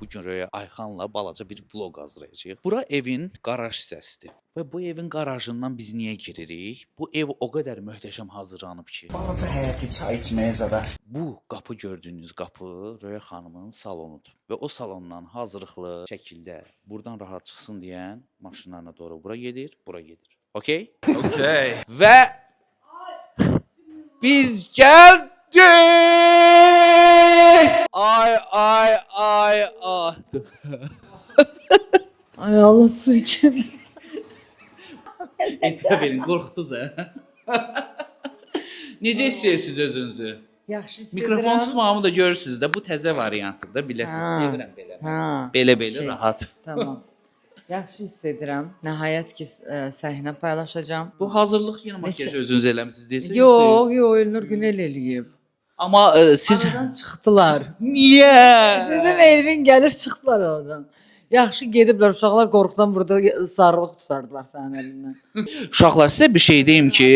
Bu gün Röya Ayxanla balaca bir vlog hazırlayacağıq. Bura evin qaraj hissəsidir. Və bu evin qarajından biz niyə giririk? Bu ev o qədər möhtəşəm hazırlanıb ki. Balaca həyəti çay içməyə zada. Bu qapı gördüyünüz qapı Röya xanımın salonudur. Və o salondan hazırlıqlı şəkildə buradan rahat çıxsın deyən maşınlarına doğru bura gedir, bura gedir. Okay? Okay. Və biz gəldik. Ay. Ay Allah, su içeyim. Etiraf edin, qorxdunuz hə? Necə hiss edirsiniz özünüzü? Yaxşı hiss Mikrofon tutmağımı da görürsünüz də, bu təzə variantdır da, biləsiniz, Ha. sevirəm belə. Ha. Belə Şey. rahat. Tamam. Yaxşı hiss edirəm. Nəhayət ki səhnə paylaşacağam. Bu hazırlıq yenə makyaj özünüz eləmisiniz deyəsən? Yox, Elnur Günel eləyib. Amma siz Aradan çıxdılar. niyə? Dedim Elvin gəlir, çıxdılar oradan. Yaxşı gediblər, uşaqlar qorxudan burada sarılıq tutardılar sənin əlindən. Uşaqlar, sizə bir şey deyim ki,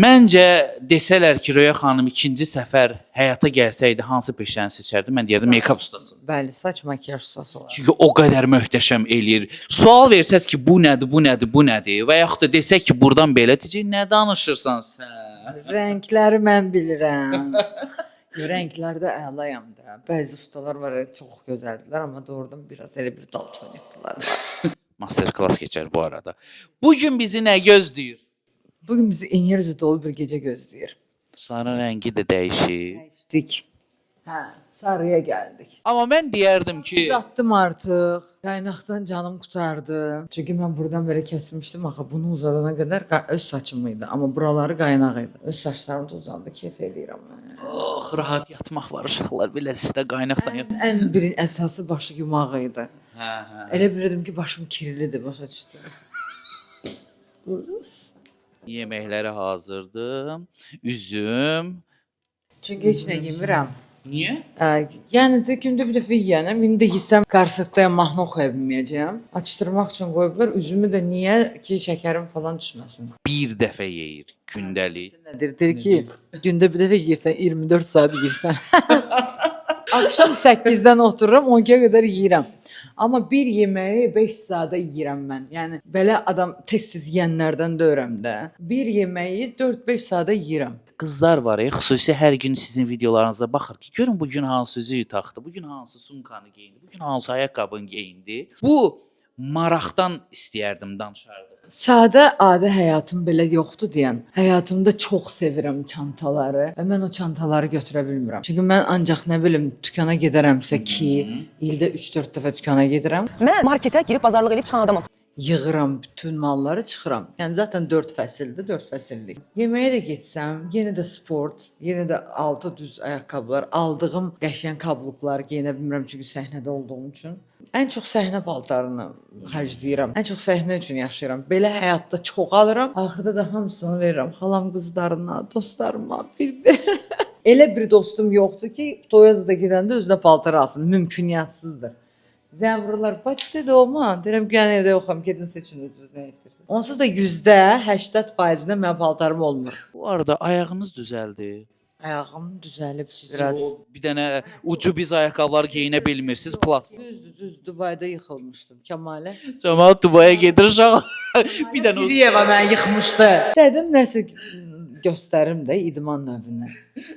məncə desələr ki, Röya xanım ikinci səfər həyata gəlsəydi hansı peşəni seçərdi? Mən deyərdim make-up ustası. Bəli, saç makyaj ustası olar. Çünki o qədər möhtəşəm eləyir. Sual versəz ki, bu nədir, bu nədir, bu nədir və yaxud da desək ki, burdan belə deyəcək, nə danışırsan sən? Rəngləri mən bilirəm. Rənglərdə əlayam da. Bəzi ustalar var, çox gözəldirlər, amma doğrudan biraz elə bir daltonitlər var. Master class keçər bu arada. Bu gün bizi nə gözləyir? Bugün bizi enerji dolu bir gecə gözləyir. Sarı rəngi də dəyişir. Dəyişdik. Hə, sarıya gəldik. Amma mən deyərdim ki, Uzatdım artıq. Qaynaqdan canım qurtardı. Çünki mən buradan belə kəsmişdim axı. Bunu uzadana qədər öz saçım idi, amma buraları qaynaq idi. Öz saçlarım da uzandı, keyf eləyirəm mən. oh, rahat yatmaq var uşaqlar, biləsiniz də qaynaqdan yat. Ən birin əsası başı yumaq idi. Hə. Elə bilirdim ki, başım kirlidir, başa düşdünüz. Buyuruz. Yeməkləri hazırdır. Üzüm. Çünki heç nə yemirəm. Niyə? Yəni də gündə bir dəfə yeyənəm. İndi də yesəm qarşıdaya mahnı oxuya bilməyəcəm. Açdırmaq üçün qoyublar. Üzümü də niyə ki, şəkərim falan düşməsin. Bir dəfə yeyir gündəlik. Nədir? Deyir ki, gündə bir dəfə yeyirsən, 24 saat yeyirsən. Axşam 8-dən otururam, 12-yə qədər yeyirəm. Amma bir yeməyi 5 saata yeyirəm mən. Yəni belə adam tez-tez yeyənlərdən deyirəm də. Bir yeməyi 4-5 saata yeyirəm. Qızlar var, xüsusi hər gün sizin videolarınıza baxır ki, görün bu gün hansı üzüyü taxdı, bu gün hansı sumkanı geyindi, bu gün hansı ayaqqabını geyindi. Bu maraqdan istəyərdim danışardı. Sadə adi həyatım belə yoxdur deyən. Həyatımda çox sevirəm çantaları və mən o çantaları götürə bilmirəm. Çünki mən ancaq nə bilim dükana gedərəmsə ki, ildə 3-4 dəfə dükana gedirəm. Mən marketə girib bazarlıq edib çıxan adamam. Yığıram bütün malları, çıxıram. Yəni zaten 4 fəsildir, 4 fəsillik. Yeməyə də getsəm, yenə də sport, yenə də altı düz ayaqqabılar, aldığım qəşəng kabluklar geyinə bilmirəm çünki səhnədə olduğum üçün. Ən çox səhnə paltarını xərcləyirəm. Ən çox səhnə üçün yaşayıram. Belə həyatda çox alıram, axırda da hamısını verirəm xalam qızlarına, dostlarıma, bir. Elə bir dostum yoxdur ki, toyada da gedəndə özünə paltar alsın, mümküniyyətsizdir. Zəng vururlar, bax dedi olma. Deyirəm ki, yəni evdə yoxam, gedin seçin özünüz nə istəyirsiniz. Onsuz da %80%-də mənim paltarım olmur. Bu arada ayağınız düzəldi. Ayağım düzəlib biraz. O bir dənə ucu biz ayaqqabılar geyinə bilmirsiniz, plat. Düz Dubayda yıxılmışdım Kəmalə. Cəmaət Dubaya gedir uşaq. Bir dənə o Riyeva məni yıxmışdı. Dedim nəsə göstərim də idman növünə.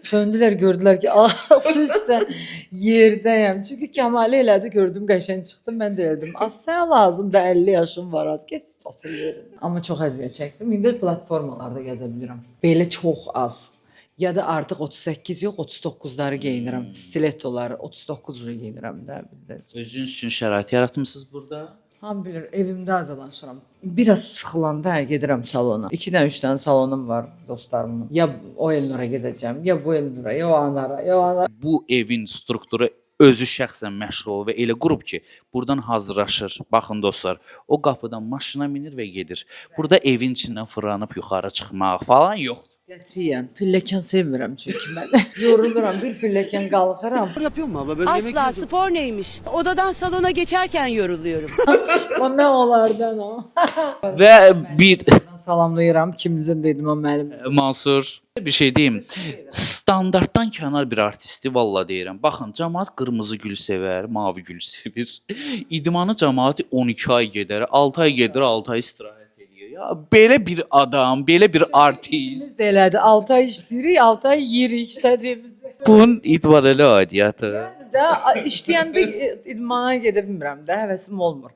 Çöndülər, gördülər ki, üstə yerdəyəm. Çünki Kəmalə elədi, gördüm qəşəng çıxdım, mən də elədim. Az sənə lazım da 50 yaşım var, az get otur yerində. Amma çox əziyyət çəkdim. İndi platformalarda gəzə bilirəm. Belə çox az. Ya da artıq 38 yox, 39'ları geyinirəm. Stilettoları 39 geyinirəm də. özünüz üçün şərait yaratmısınız burada. Ham bilir, evimdə azalaşıram. Biraz sıxılanda gedirəm salona. 2-dən 3 dənə salonum var dostlarımın. Ya o Elnura gedəcəm, ya bu Elnura, ya o Anara, ya o Anara. Bu evin strukturu özü şəxsən məşğul olub və elə qrup ki, buradan hazırlaşır. Baxın dostlar, o qapıdan maşına minir və gedir. Burada evin içindən fırlanıb yuxarı çıxmaq falan yoxdur. Qətiyyən, pilləkən sevmirəm çünki mən. Yoruluram, bir pilləkən qalxıram. Yapıyor mu abla? Böyle yemek Asla yiyorsun. spor neymiş? Odadan salona geçerken yoruluyorum. O nə olardan o? Və bir Salamlayıram, kimizin dedim o mənim. Mansur, bir şey deyim. standartdan kənar bir artisti valla deyirəm. Baxın, cəmaət qırmızı gül sevər, mavi gül sevir. İdmanı cəmaəti 12 ay gedər, 6 ay gedir, 6 ay istirahət edir. Ya belə bir adam, belə bir artist. Biz də elədi. 6 ay işləyirik, 6 ay yeyirik istədiyimizi. Bunun idman elə aidiyyatı. Da işləyəndə idmana gedə bilmirəm də, həvəsim olmur.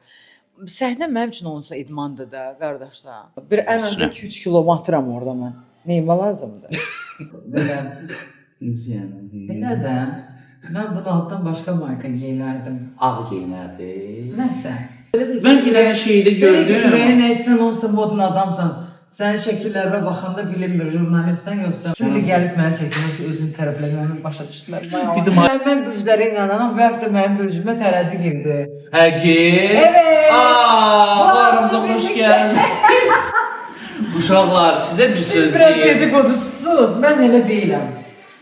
Səhnə mənim üçün onsa idmandır da, qardaşlar. Bir ən az 2-3 kilo atıram orada mən. Neyimə lazımdır? Belə. Belə də mən bunun altdan başqa marka geyinərdim. Ağ geyinərdi. Nəsə. Mən bir dənə şeydə gördüm. Mən nəysən olsa modun adamsan. Sənin şəkillərə baxanda bilinmir, jurnalistdən yoxsa. Şöyle gəlib mənə çəkilmək, özünü tərəfləməyi başa düşdüm. Mən bürclərə inananam, və həftə mənim bürcümə tərəzi girdi. Həqiqi? Evet. Aramıza xoş gəldiniz. Uşaqlar, sizə bir söz Siz biraz deyim. dedikodusuz, mən elə deyiləm.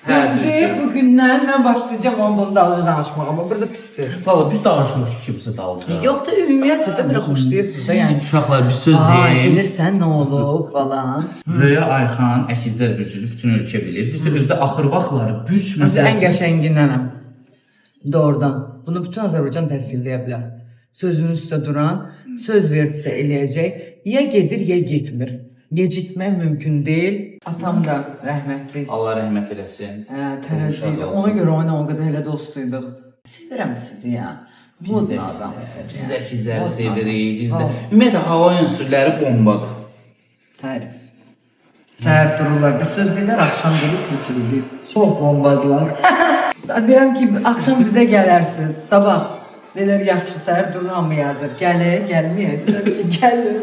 Hə, düzdür. Bugündən mən başlayacağım onun dalıcı danışmağa, amma burada pisdir. Valla biz danışırıq ki, kimsə dalga. Yox da ümumiyyətcə belə xoşlayırsınız da yəni. Uşaqlar, bir söz deyim. Bilirsən nə olub falan. Röya Ayxan əkizlər bürcünü bütün ölkə bilir. Biz də özdə axır vaxtları bürc Mən ən məsələsi. qəşənginənəm. Doğrudan. Bunu bütün Azərbaycan təsdiqləyə bilər. Sözünün üstə duran, söz verdisə eləyəcək. Ya gedir, ya getmir. Gecikmək mümkün deyil. Atam da rəhmətli. Allah rəhmət eləsin. Tərəzi idi. Ona görə ona o qədər elə dostuyduq. Sevirəm sizi ya. Biz də əkizləri sevirik. Biz də ümumiyyətlə hava ünsürləri bombadır. Tərif. Səhər dururlar, bir söz deyirlər, axşam gelib bir söz deyir. Çox bombadılar. Deyirəm ki, axşam bizə gələrsiniz, sabah. Deyirlər, yaxşı səhər durur, hamı yazır. Gəlir, gəlməyək. Deyirəm ki, gəlir.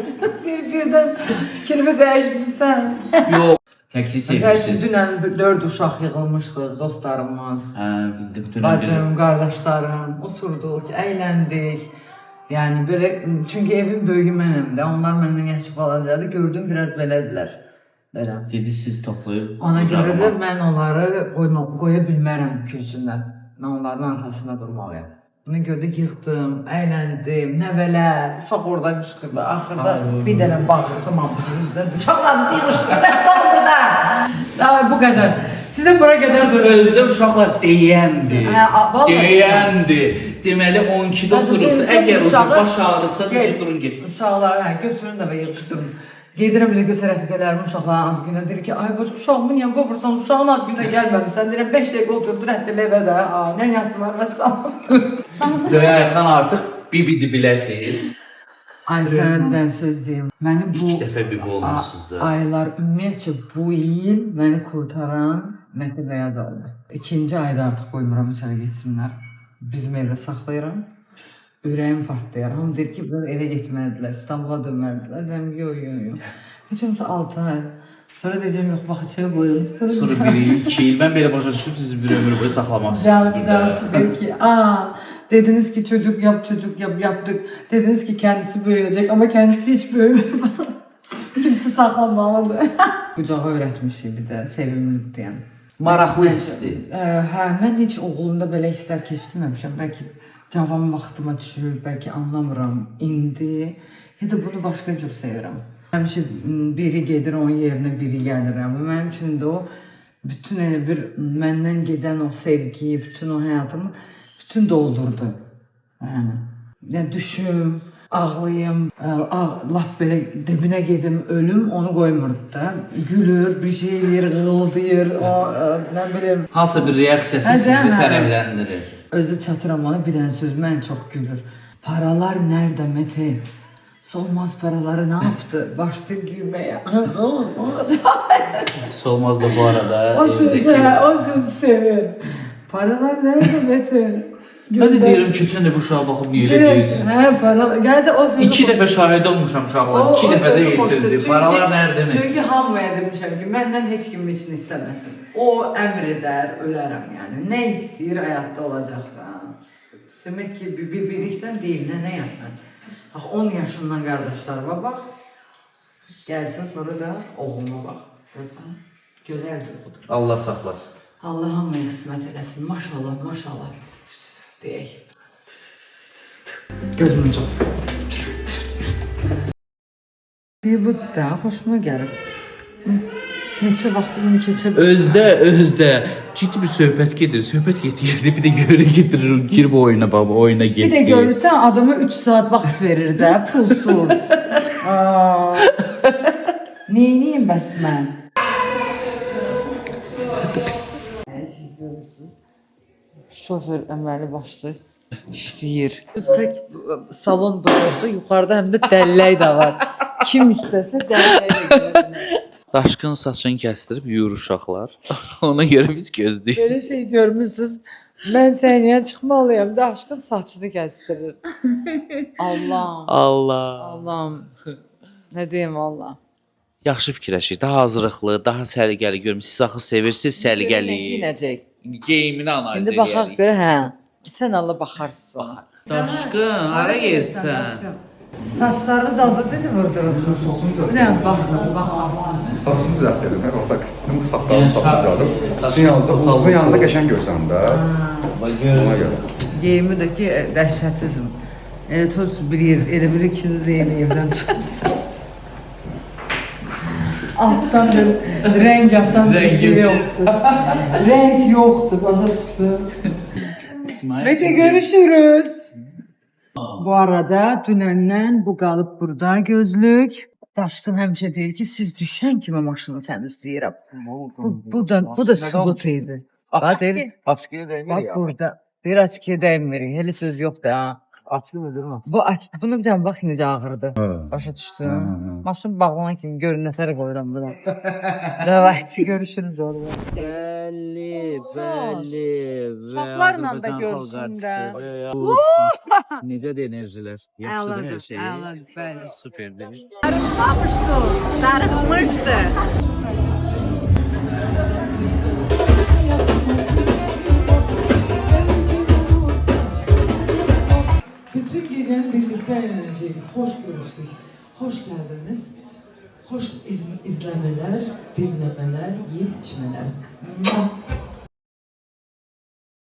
Birdən fikrimi dəyişdirsən. Yox. Təkli sevirsiniz. Dünən 4 uşaq yığılmışdıq, dostlarımız. Bildim. Bacım, qardaşlarım, oturduq, əyləndik. Yəni belə, çünki evin böyüyü mənəm də, onlar məndən yaşlı balacadır, gördüm biraz belədirlər. Belə. Dedi siz toplayıb. Ona görə də mən onları qoya bilmərəm kürsündən. Mən onların arxasında durmalıyam. Buna görə də yıxdım, əyləndim, nəvələr, uşaq orada qışqırdı. Axırda bir dənə bağırdım hamısının üzrə. Uşaqlar bizi yığışdır, baxın burada. Bu qədər. Sizə bura qədər də Özdə uşaqlar deyəndi. vallahi. Deyəndi. Deməli 12-də oturursa, əgər uşaq baş ağrıtsa, deyəcək durun get. Uşaqları götürün də və yığışdırın. Gedirəm belə göz rəfiqələrim uşaqların ad günə deyir ki, ay bacı uşağımı niyə qovursan, uşağın ad günə gəlməmişsən. Deyirəm 5 dəqiqə oturdu rəhdə levə də, nə yazsınlar və salam. Röya Ayxan artıq bibi biləsiniz. Ay səndən söz deyim. Məni bu İlk dəfə bibi olmuşsunuz da. aylar ümumiyyətcə bu il məni qurtaran Məhdi Bəyad oldu. İkinci ayda artıq qoymuram içəri getsinlər. Bizim evdə saxlayıram. Ürəyim partlayar. Hamı deyir ki, bunlar evə getməlidirlər, İstanbula dönməlidirlər. Deyirəm, yox. Heç olmasa 6 ay. Sonra deyəcəm, yox, bax, içəyə qoyun. Sonra 1 il, 2 il. Mən belə başa düşüb sizi bir ömür boyu saxlamaq istəyirəm. Cansı deyir ki, dediniz ki çocuk yaptık. Dediniz ki kendisi büyüyecek ama kendisi hiç büyümedi. Kimse saklanmalıdır. Kucağa öyrətmişik bir də, sevimlidir yəni. Maraqlı hissdir. Hə, mən heç oğlumda belə hisslər keçirməmişəm. Bəlkə cavan vaxtıma düşür, bəlkə anlamıram indi. Ya da bunu başqa cür sevirəm. Həmişə biri gedir onun yerinə, biri gəlir. Mənim üçün də o bütün elə bir məndən gedən o sevgi, bütün o həyatımı bütün doldurdu. Yəni düşüm, ağlayım, lap belə dibinə gedim, ölüm onu qoymurdu da. Gülür, bir şey eləyir, qığıldayır, o nə bilim. Hansı bir reaksiyası sizi fərəhləndirir? Özü çatıram ona bir dənə söz mən çox gülür. Paralar nerede Mete? Solmaz paraları ne yaptı? Başlayıb gülməyə. Solmaz da bu arada O sözü sevir. Paralar nerede Mete? Mən də deyirəm ki, sən də bu uşağa baxıb niyə elə deyirsiniz? Hə, paralar. Gəldi o sözü. 2 dəfə şahid olmuşam uşaqlar. 2 dəfə də yeyirsiniz. Paralar nerede mi? Çünki hamıya demişəm ki, məndən heç kim için istəməsin. O əmr edər, ölərəm yəni. Nə istəyir həyatda olacaq da. Demək ki, birlikdən deyil, nə yapmaq. Bax, 10 yaşından qardaşlarıma bax. Gəlsin sonra da oğluma bax. Gözəldir budur. Allah saxlasın. Allah hamıya qismət eləsin. Maşallah, maşallah. Deyək. Gözümün çox. Bu da xoşuma gəlir. Neçə vaxtı bunu keçə Özdə ciddi bir söhbət gedir. Söhbət gedir. Bir də görə getirir, gir bu oyuna baba, oyuna Bir getdi. də görürsən adama 3 saat vaxt verir də, pulsuz. Aa. Neyniyim bəs mən? Şofer əməli başlı işləyir. Tək salon buluqda, yuxarıda həm də dəllək də var. Kim istəsə dəllək də görə bilər. Daşqın saçını kəsdirib yuyur uşaqlar. Ona görə biz gözləyik. Belə şey görmüsünüz. Mən səhnəyə çıxmalıyam, daşqın saçını kəsdirir. Allahım, Allah. Allahım. Nə deyim Allah. Yaxşı fikirləşik. Daha hazırlıqlı, daha səliqəli görüm. Siz axı sevirsiniz səliqəli. Giyinəcək. Geyimini analiz İndi baxaq görə, hə. Sən Allah baxarsın. Daşqın, hara getsən? Saçları da dedi vurdurub. Nə baxın, baxın. Saçını düzəltdim. Orada qıtdım, saqqalını saçladım. Sizin yanınızda, uzun yanında qəşəng görsən də. Ona görə. Geyimi də ki, dəhşətizm. Elə toz bilir, elə bir ikiniz də yeni evdən çıxmışsınız. Altdan da renk atan bir şey yoktu. Renk yoktu, başa düştüm. Peki görüşürüz. Bu arada dünəndən bu qalıb burada gözlük. Daşqın həmişə deyir ki, siz düşən kimi maşını təmizləyirəm. Bu da sübut idi. Bax, Açıqlıya dəymir bax ya. burada. Bir açıqya dəymir, elə söz yoxdur ha. Açıqlı müdürüm açıq. Bunu bir dənə bax necə ağırdı. Başa düşdüm. Maşın bağlanan kimi görün nətərə qoyuram bura. Davayçı görüşürüz orada. Bəli, bəli. Uşaqlarla da görsün də. Necədir enerjilər? Yaxşıdır hər şey. Bəli. Superdir. Bütün gece birlikte eğlenecek. Hoş görüştük. Hoş geldiniz. Hoş izlemeler, dinlemeler, yiyip içmeler.